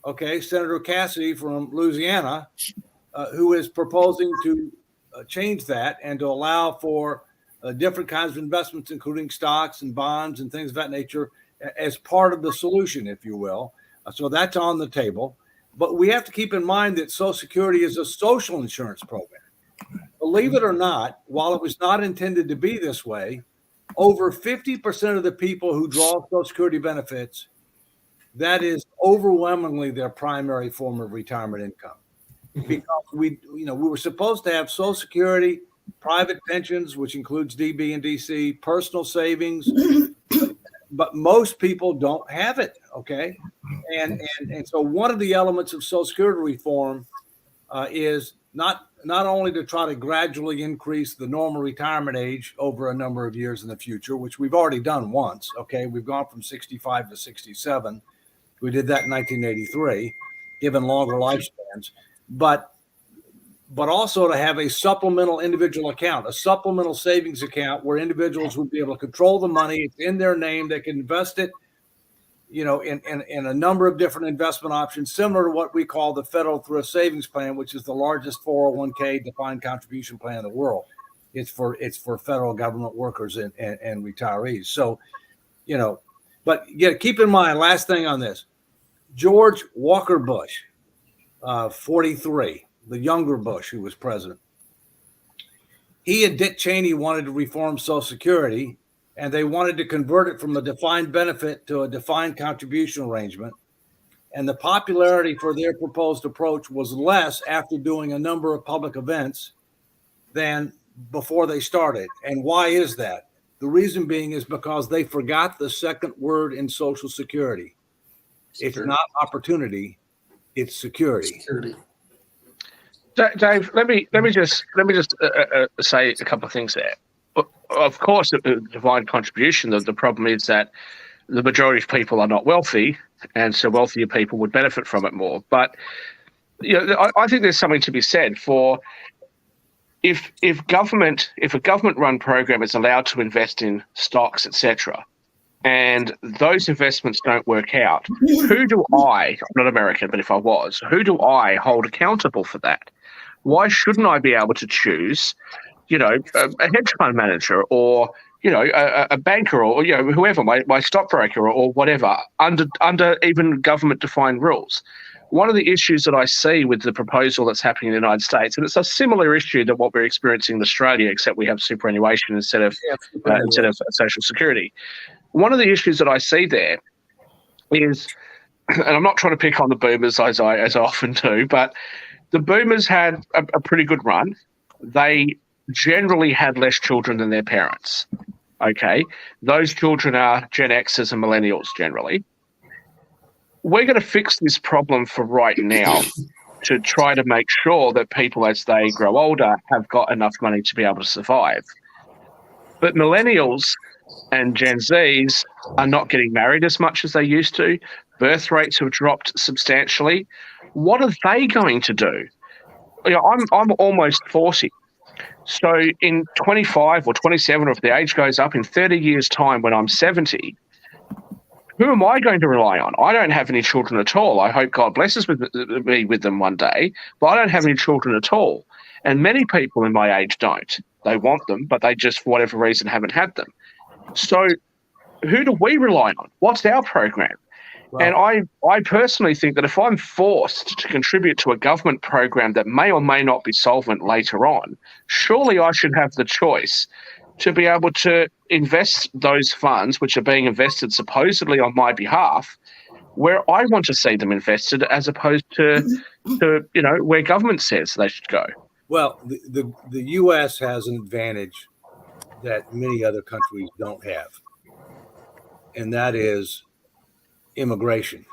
S2: Senator Cassidy from Louisiana, who is proposing to change that and to allow for different kinds of investments, including stocks and bonds and things of that nature, as part of the solution, if you will. So that's on the table. But we have to keep in mind that Social Security is a social insurance program. Believe it or not, while it was not intended to be this way, over 50% of the people who draw Social Security benefits, that is overwhelmingly their primary form of retirement income. Because we were supposed to have Social Security, private pensions, which includes DB and DC, personal savings, but most people don't have it. Okay, and so one of the elements of Social Security reform is not only to try to gradually increase the normal retirement age over a number of years in the future, which we've already done once. Okay, we've gone from 65 to 67. We did that in 1983, given longer lifespans. But also to have a supplemental individual account, a supplemental savings account where individuals would be able to control the money. It's in their name. They can invest it, in a number of different investment options, similar to what we call the Federal Thrift Savings Plan, which is the largest 401k defined contribution plan in the world. It's for federal government workers and retirees. So, but keep in mind, last thing on this, George Walker Bush, 43, the younger Bush who was president. He and Dick Cheney wanted to reform Social Security, and they wanted to convert it from a defined benefit to a defined contribution arrangement. And the popularity for their proposed approach was less after doing a number of public events than before they started. And why is that? The reason being is because they forgot the second word in Social Security. It's not opportunity, it's security.
S3: Dave, let me just say a couple of things there. Of course, defined contribution. The problem is that the majority of people are not wealthy, and so wealthier people would benefit from it more. But I think there's something to be said for if a government-run program is allowed to invest in stocks, etc., and those investments don't work out, who do I'm not American, but if I was, who do I hold accountable for that? Why shouldn't I be able to choose, a hedge fund manager or, a banker or, whoever, my stockbroker or whatever, under even government-defined rules? One of the issues that I see with the proposal that's happening in the United States, and it's a similar issue to what we're experiencing in Australia, except we have superannuation instead of Social Security. One of the issues that I see there is, and I'm not trying to pick on the boomers as I often do, but the boomers had a pretty good run. They generally had less children than their parents. Okay, those children are Gen Xers and millennials generally. We're going to fix this problem for right now to try to make sure that people, as they grow older, have got enough money to be able to survive. But millennials and Gen Zs are not getting married as much as they used to. Birth rates have dropped substantially. What are they going to do? I'm almost 40. So in 25 or 27, or if the age goes up in 30 years' time when I'm 70, who am I going to rely on? I don't have any children at all. I hope God blesses me with them one day, but I don't have any children at all. And many people in my age don't. They want them, but they just, for whatever reason, haven't had them. So who do we rely on? What's our program? Wow. And I personally think that if I'm forced to contribute to a government program that may or may not be solvent later on, surely I should have the choice to be able to invest those funds, which are being invested supposedly on my behalf, where I want to see them invested, as opposed to where government says they should go.
S2: Well, the U.S. has an advantage that many other countries don't have, and that is immigration.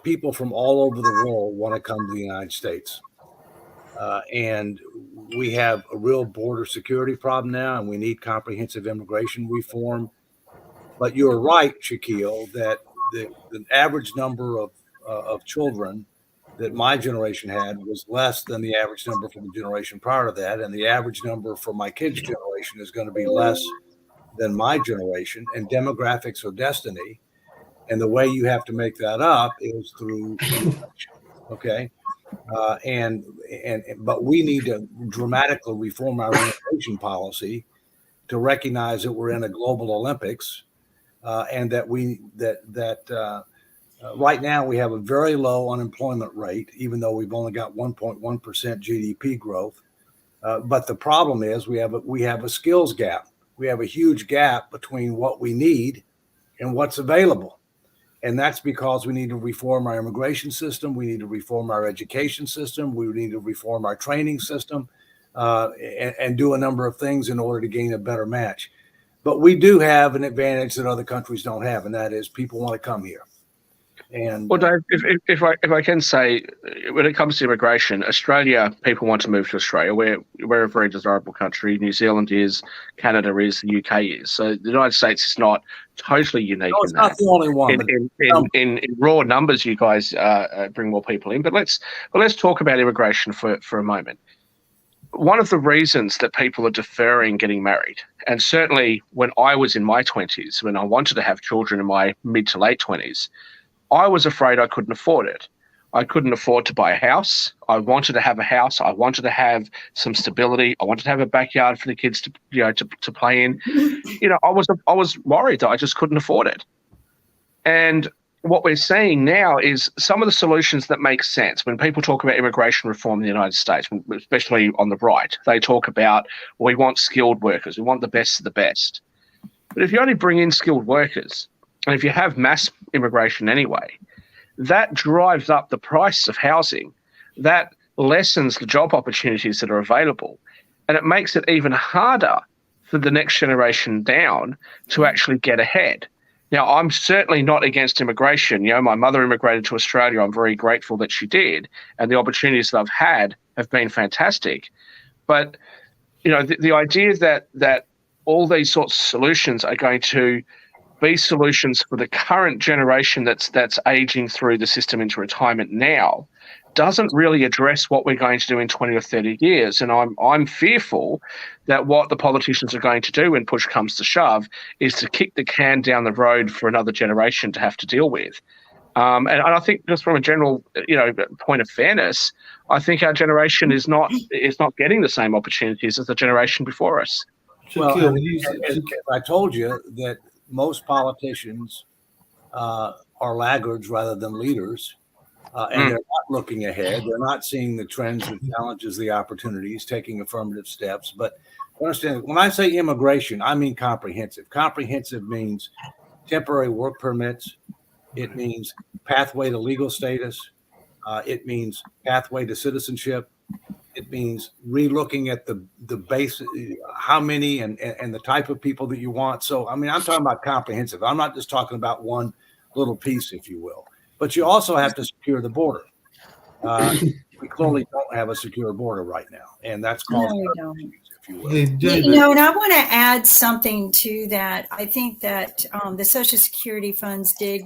S2: People from all over the world want to come to the United States. And we have a real border security problem now, and we need comprehensive immigration reform. But you're right, Shaquille, that the average number of children that my generation had was less than the average number from the generation prior to that. And the average number for my kids' generation is going to be less than my generation. And demographics are destiny. And the way you have to make that up is through immigration. Okay. But we need to dramatically reform our immigration policy to recognize that we're in a global Olympics, and that right now we have a very low unemployment rate, even though we've only got 1.1% GDP growth. But the problem is we have a skills gap. We have a huge gap between what we need and what's available. And that's because we need to reform our immigration system. We need to reform our education system. We need to reform our training system, and do a number of things in order to gain a better match. But we do have an advantage that other countries don't have, and that is people want to come here. And
S3: well, Dave, if I can say, when it comes to immigration, Australia, people want to move to Australia. We're a very desirable country. New Zealand is, Canada is, the UK is. So the United States is not totally unique.
S2: no, it's not the only one.
S3: In raw numbers, you guys bring more people in. But let's talk about immigration for a moment. One of the reasons that people are deferring getting married, and certainly when I was in my 20s, when I wanted to have children in my mid to late 20s, I was afraid I couldn't afford it. I couldn't afford to buy a house. I wanted to have a house. I wanted to have some stability. I wanted to have a backyard for the kids to play in. I was worried that I just couldn't afford it. And what we're seeing now is some of the solutions that make sense. When people talk about immigration reform in the United States, especially on the right, they talk about, we want skilled workers. We want the best of the best. But if you only bring in skilled workers, and if you have mass immigration anyway, that drives up the price of housing. That lessens the job opportunities that are available. And it makes it even harder for the next generation down to actually get ahead. Now, I'm certainly not against immigration. My mother immigrated to Australia. I'm very grateful that she did. And the opportunities that I've had have been fantastic. But, the idea that all these sorts of solutions are going to be solutions for the current generation that's aging through the system into retirement now doesn't really address what we're going to do in 20 or 30 years. And I'm fearful that what the politicians are going to do when push comes to shove is to kick the can down the road for another generation to have to deal with. And I think just from a general, point of fairness, I think our generation is not getting the same opportunities as the generation before us.
S2: Well, as I told you that most politicians are laggards rather than leaders, and they're not looking ahead. They're not seeing the trends, the challenges, the opportunities, taking affirmative steps. But understand, when I say immigration, I mean comprehensive. Comprehensive means temporary work permits. It means pathway to legal status. It means pathway to citizenship. It means relooking at the base, how many and the type of people that you want. So, I'm talking about comprehensive. I'm not just talking about one little piece, if you will. But you also have to secure the border. We clearly don't have a secure border right now, and that's causing issues, if you will.
S5: And I want to add something to that. I think that the Social Security funds did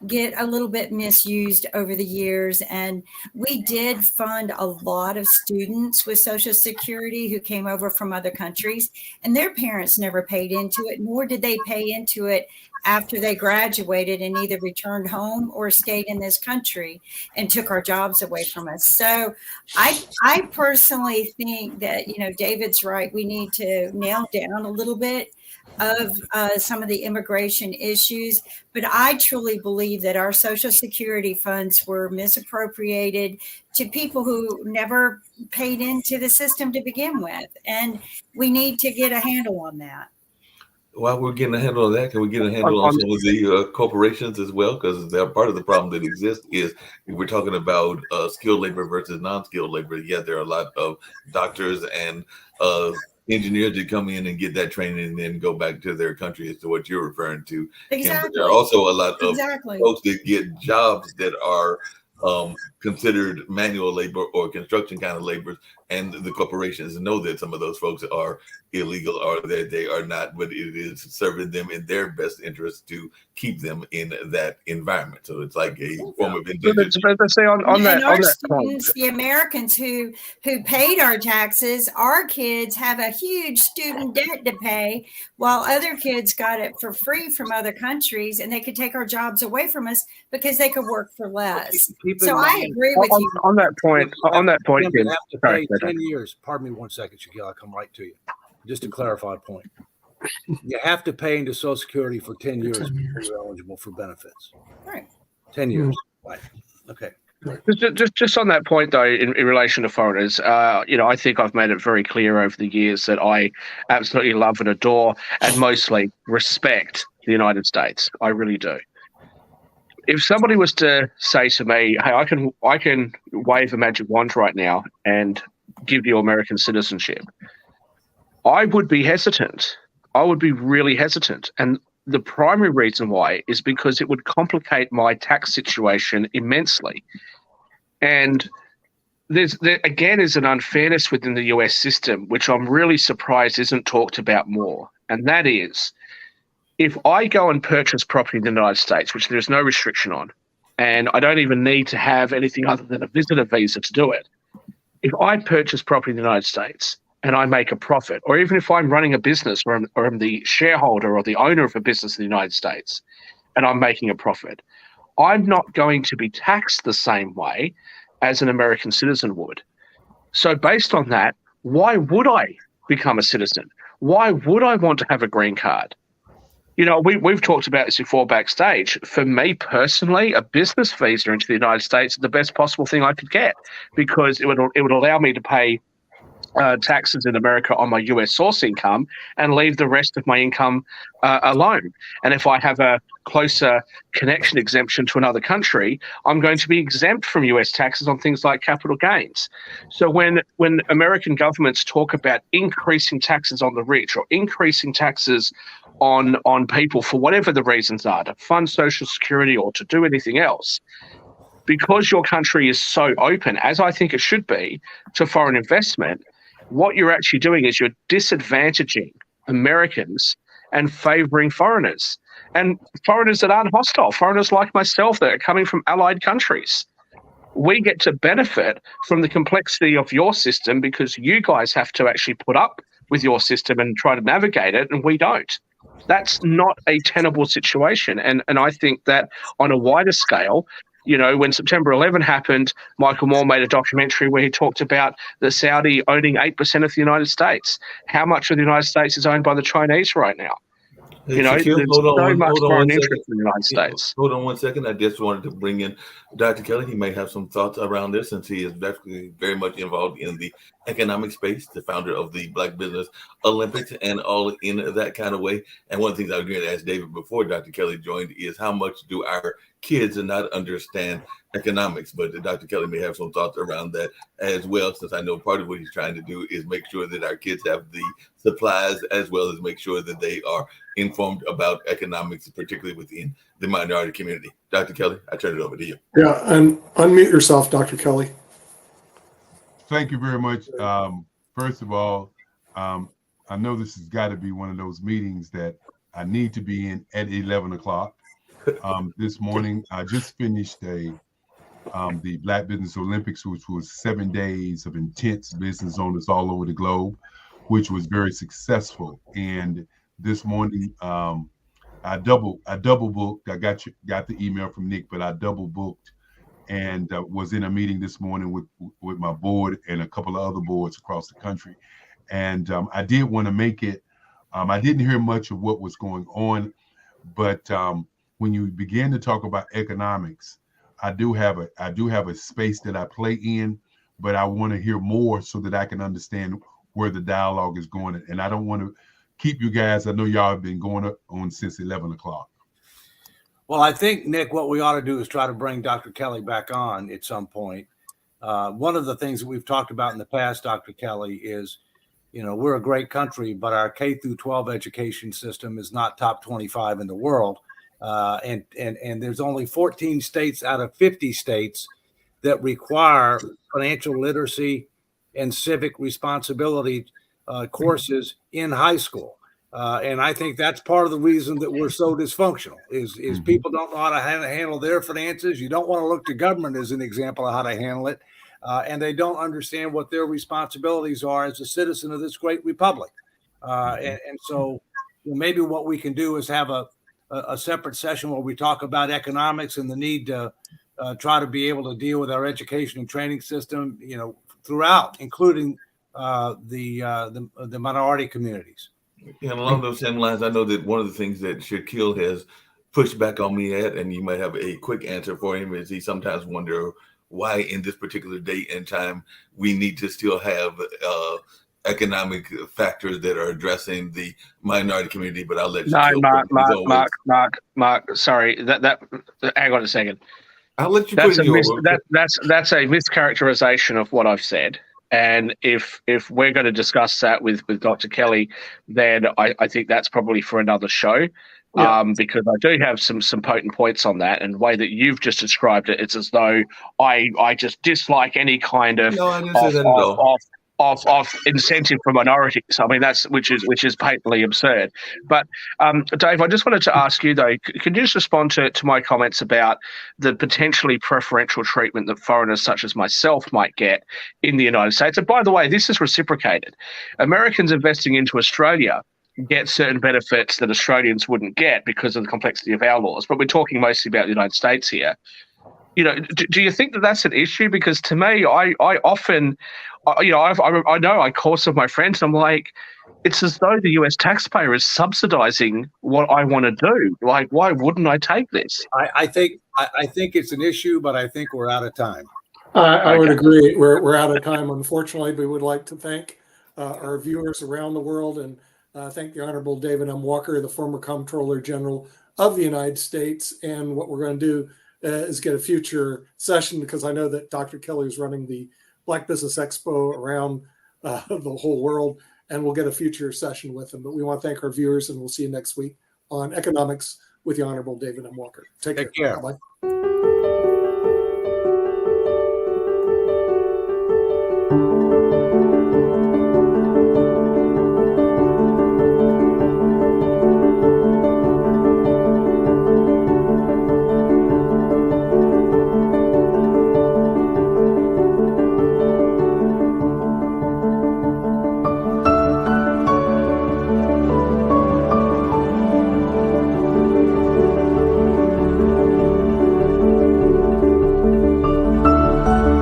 S5: get a little bit misused over the years, and we did fund a lot of students with Social Security who came over from other countries, and their parents never paid into it, nor did they pay into it after they graduated and either returned home or stayed in this country and took our jobs away from us. So I personally think that, David's right. We need to nail down a little bit of some of the immigration issues. But I truly believe that our Social Security funds were misappropriated to people who never paid into the system to begin with. And we need to get a handle on that.
S4: While we're getting a handle on that, can we get a handle on some of the corporations as well? Because they're part of the problem that exists is if we're talking about skilled labor versus non-skilled labor. Yeah, there are a lot of doctors and engineers that come in and get that training and then go back to their country as to what you're referring to.
S5: Exactly.
S4: And there are also a lot of folks that get jobs that are considered manual labor or construction kind of labor, and the corporations know that some of those folks are illegal or that they are not, but it is serving them in their best interest to keep them in that environment. So it's like a form of indentured.
S3: But let's say on
S5: And
S3: that
S5: our
S3: point,
S5: students, the Americans who paid our taxes, our kids have a huge student debt to pay, while other kids got it for free from other countries, and they could take our jobs away from us because they could work for less.
S2: Keep in
S5: So I
S2: mind,
S5: agree with you.
S3: on that point,
S2: you
S3: Ken,
S2: have to
S3: sorry,
S2: pay 10 years. Pardon me 1 second, Shaquille. I'll come right to you. Just to clarify a point. You have to pay into Social Security for 10 years before you're eligible for benefits.
S5: Right.
S2: 10 years. Right. Okay.
S3: Just on that point, though, in relation to foreigners, I think I've made it very clear over the years that I absolutely love and adore and mostly respect the United States. I really do. If somebody was to say to me, "Hey, I can wave a magic wand right now and give you American citizenship," I would be hesitant. I would be really hesitant. And the primary reason why is because it would complicate my tax situation immensely. And there again is an unfairness within the US system, which I'm really surprised isn't talked about more. And that is, if I go and purchase property in the United States, which there's no restriction on, and I don't even need to have anything other than a visitor visa to do it, if I purchase property in the United States and I make a profit, or even if I'm running a business or I'm the shareholder or the owner of a business in the United States and I'm making a profit, I'm not going to be taxed the same way as an American citizen would. So based on that, why would I become a citizen? Why would I want to have a green card? We've talked about this before backstage. For me personally, a business visa into the United States is the best possible thing I could get, because it would allow me to pay taxes in America on my US source income and leave the rest of my income alone. And if I have a closer connection exemption to another country, I'm going to be exempt from US taxes on things like capital gains. So when American governments talk about increasing taxes on the rich or increasing taxes on people for whatever the reasons are, to fund Social Security or to do anything else, because your country is so open, as I think it should be, to foreign investment, what you're actually doing is you're disadvantaging Americans and favoring foreigners, and foreigners that aren't hostile, foreigners like myself that are coming from allied countries. We get to benefit from the complexity of your system because you guys have to actually put up with your system and try to navigate it, and we don't. That's not a tenable situation. And I think that on a wider scale, when September 11 happened, Michael Moore made a documentary where he talked about the Saudi owning 8% of the United States. How much of the United States is owned by the Chinese right now?
S4: Hey,
S3: There's so much foreign interest in the United States.
S4: Hold on 1 second. I just wanted to bring in Dr. Kelly. He may have some thoughts around this, since he is definitely very much involved in the economic space, the founder of the Black Business Olympics, and all in that kind of way. And one of the things I was going to ask David before Dr. Kelly joined is, how much do our kids not understand economics? But Dr. Kelly may have some thoughts around that as well, since I know part of what he's trying to do is make sure that our kids have the supplies, as well as make sure that they are informed about economics, particularly within the minority community. Dr. Kelly, I turn it over to you.
S1: Yeah, and unmute yourself, Dr. Kelly.
S6: Thank you very much. First of all, I know this has got to be one of those meetings that I need to be in at 11 o'clock. This morning, I just finished the Black Business Olympics, which was 7 days of intense business owners all over the globe, which was very successful. And this morning, I double booked. I got the email from Nick, but I double booked and was in a meeting this morning with my board and a couple of other boards across the country. And I did want to make it. I didn't hear much of what was going on, but when you begin to talk about economics, I do have a space that I play in, but I want to hear more so that I can understand where the dialogue is going. And I don't want to keep you guys. I know y'all have been going on since 11 o'clock.
S2: Well, I think, Nick, what we ought to do is try to bring Dr. Kelly back on at some point. One of the things that we've talked about in the past, Dr. Kelly, is, we're a great country, but our K through 12 education system is not top 25 in the world. And there's only 14 states out of 50 states that require financial literacy and civic responsibility courses in high school. And I think that's part of the reason that we're so dysfunctional is people don't know how to handle their finances. You don't want to look to government as an example of how to handle it. And they don't understand what their responsibilities are as a citizen of this great republic. And so maybe what we can do is have a separate session where we talk about economics and the need to try to be able to deal with our education and training system, throughout, including the minority communities.
S4: And along those same lines, I know that one of the things that Shaquille has pushed back on me at, and you might have a quick answer for him, is he sometimes wonder why in this particular date and time we need to still have economic factors that are addressing the minority community. But I'll let you.
S3: Mark. Sorry, that. Hang on a second.
S4: I'll let you.
S3: That's a mischaracterization of what I've said. And if we're going to discuss that with Dr. Kelly, then I think that's probably for another show, because I do have some potent points on that. And the way that you've just described it, it's as though I just dislike any kind of of incentive for minorities. I mean, which is patently absurd. But Dave, I just wanted to ask you though, can you just respond to my comments about the potentially preferential treatment that foreigners such as myself might get in the United States? And by the way, this is reciprocated. Americans investing into Australia get certain benefits that Australians wouldn't get because of the complexity of our laws. But we're talking mostly about the United States here. Do you think that that's an issue? Because to me, I often, I know I course of my friends, I'm like, it's as though the US taxpayer is subsidizing what I want to do. Like, why wouldn't I take this?
S2: I think it's an issue, but I think we're out of time.
S1: I would agree. We're out of time, unfortunately. We would like to thank our viewers around the world and thank the Honorable David M. Walker, the former Comptroller General of the United States. And what we're going to do is get a future session, because I know that Dr. Kelly is running the Black Business Expo around the whole world, and we'll get a future session with him. But we want to thank our viewers, and we'll see you next week on Economics with the Honorable David M. Walker. Take care. Bye-bye.